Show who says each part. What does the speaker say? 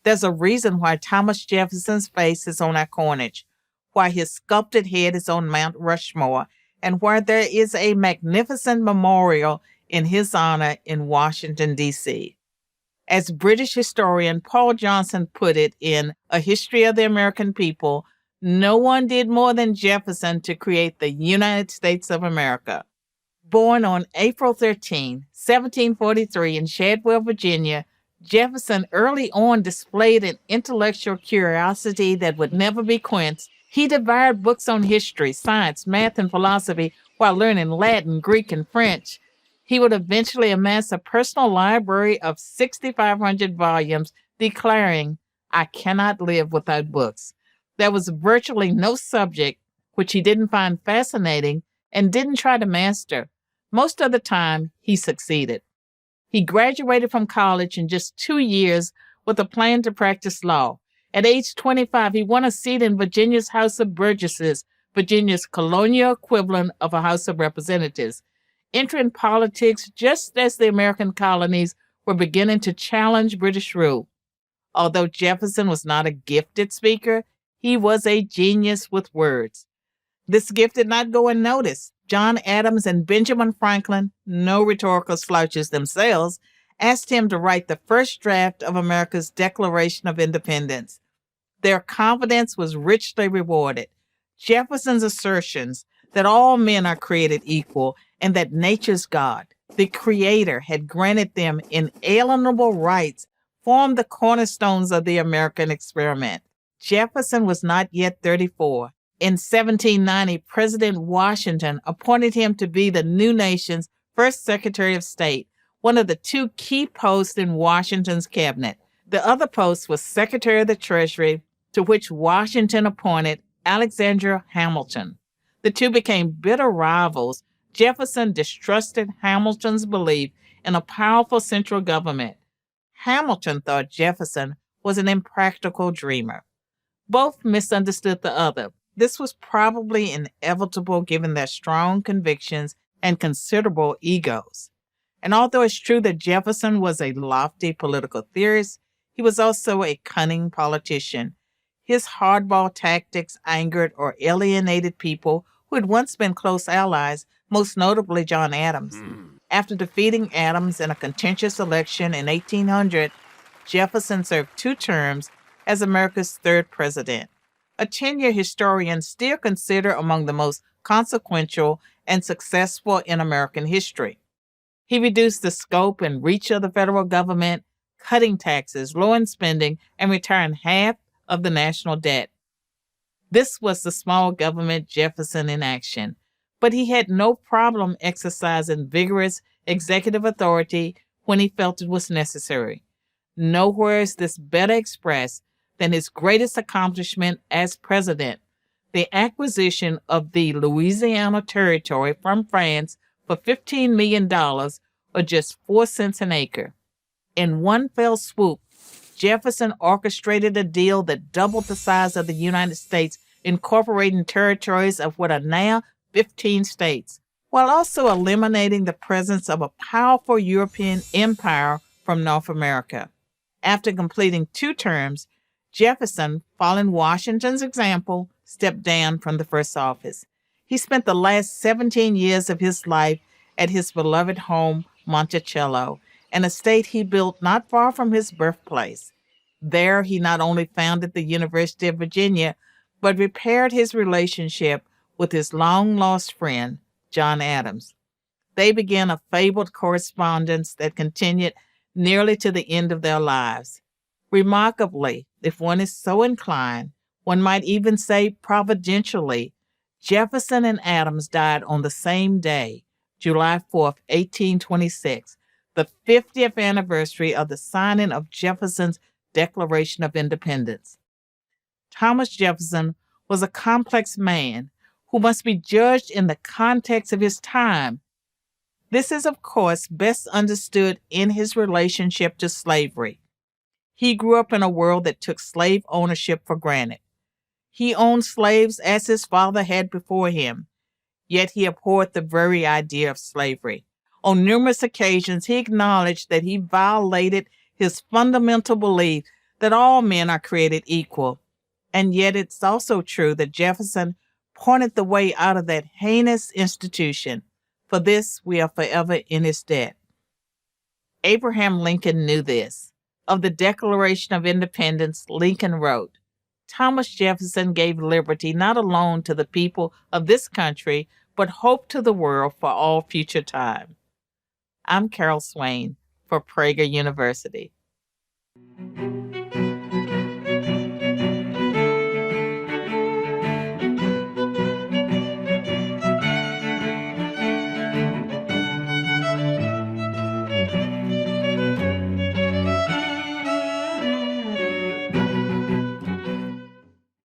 Speaker 1: There's a reason why Thomas Jefferson's face is on our coinage, why his sculpted head is on Mount Rushmore, and why there is a magnificent memorial in his honor in Washington, D.C. As British historian Paul Johnson put it in A History of the American People, no one did more than Jefferson to create the United States of America. Born on April 13, 1743 in Shadwell, Virginia, Jefferson early on displayed an intellectual curiosity that would never be quenched. He devoured books on history, science, math, and philosophy while learning Latin, Greek, and French. He would eventually amass a personal library of 6,500 volumes, declaring, "I cannot live without books." There was virtually no subject which he didn't find fascinating and didn't try to master. Most of the time, he succeeded. He graduated from college in just 2 years with a plan to practice law. At age 25, he won a seat in Virginia's House of Burgesses, Virginia's colonial equivalent of a House of Representatives, entering politics just as the American colonies were beginning to challenge British rule. Although Jefferson was not a gifted speaker, he was a genius with words. This gift did not go unnoticed. John Adams and Benjamin Franklin, no rhetorical slouches themselves, asked him to write the first draft of America's Declaration of Independence. Their confidence was richly rewarded. Jefferson's assertions that all men are created equal and that nature's God, the Creator, had granted them inalienable rights formed the cornerstones of the American experiment. Jefferson was not yet 34. In 1790, President Washington appointed him to be the new nation's first Secretary of State, one of the two key posts in Washington's cabinet. The other post was Secretary of the Treasury, to which Washington appointed Alexander Hamilton. The two became bitter rivals. Jefferson distrusted Hamilton's belief in a powerful central government. Hamilton thought Jefferson was an impractical dreamer. Both misunderstood the other. This was probably inevitable given their strong convictions and considerable egos. And although it's true that Jefferson was a lofty political theorist, he was also a cunning politician. His hardball tactics angered or alienated people who had once been close allies, most notably John Adams. After defeating Adams in a contentious election in 1800, Jefferson served 2 terms as America's 3rd president, a tenure historians still consider among the most consequential and successful in American history. He reduced the scope and reach of the federal government, cutting taxes, lowering spending, and retiring half of the national debt. This was the small government Jefferson in action, but he had no problem exercising vigorous executive authority when he felt it was necessary. Nowhere is this better expressed than his greatest accomplishment as president, the acquisition of the Louisiana Territory from France for $15 million, or just 4 cents an acre. In one fell swoop, Jefferson orchestrated a deal that doubled the size of the United States, incorporating territories of what are now 15 states, while also eliminating the presence of a powerful European empire from North America. After completing 2 terms, Jefferson, following Washington's example, stepped down from the first office. He spent the last 17 years of his life at his beloved home, Monticello, an estate he built not far from his birthplace. There, he not only founded the University of Virginia, but repaired his relationship with his long-lost friend, John Adams. They began a fabled correspondence that continued nearly to the end of their lives. Remarkably, if one is so inclined, one might even say providentially, Jefferson and Adams died on the same day, July 4th, 1826, the 50th anniversary of the signing of Jefferson's Declaration of Independence. Thomas Jefferson was a complex man who must be judged in the context of his time. This is, of course, best understood in his relationship to slavery. He grew up in a world that took slave ownership for granted. He owned slaves as his father had before him, yet he abhorred the very idea of slavery. On numerous occasions, he acknowledged that he violated his fundamental belief that all men are created equal. And yet it's also true that Jefferson pointed the way out of that heinous institution. For this, we are forever in his debt. Abraham Lincoln knew this. Of the Declaration of Independence, Lincoln wrote, Thomas Jefferson gave liberty not alone to the people of this country, but hope to the world for all future time. I'm Carol Swain for Prager University.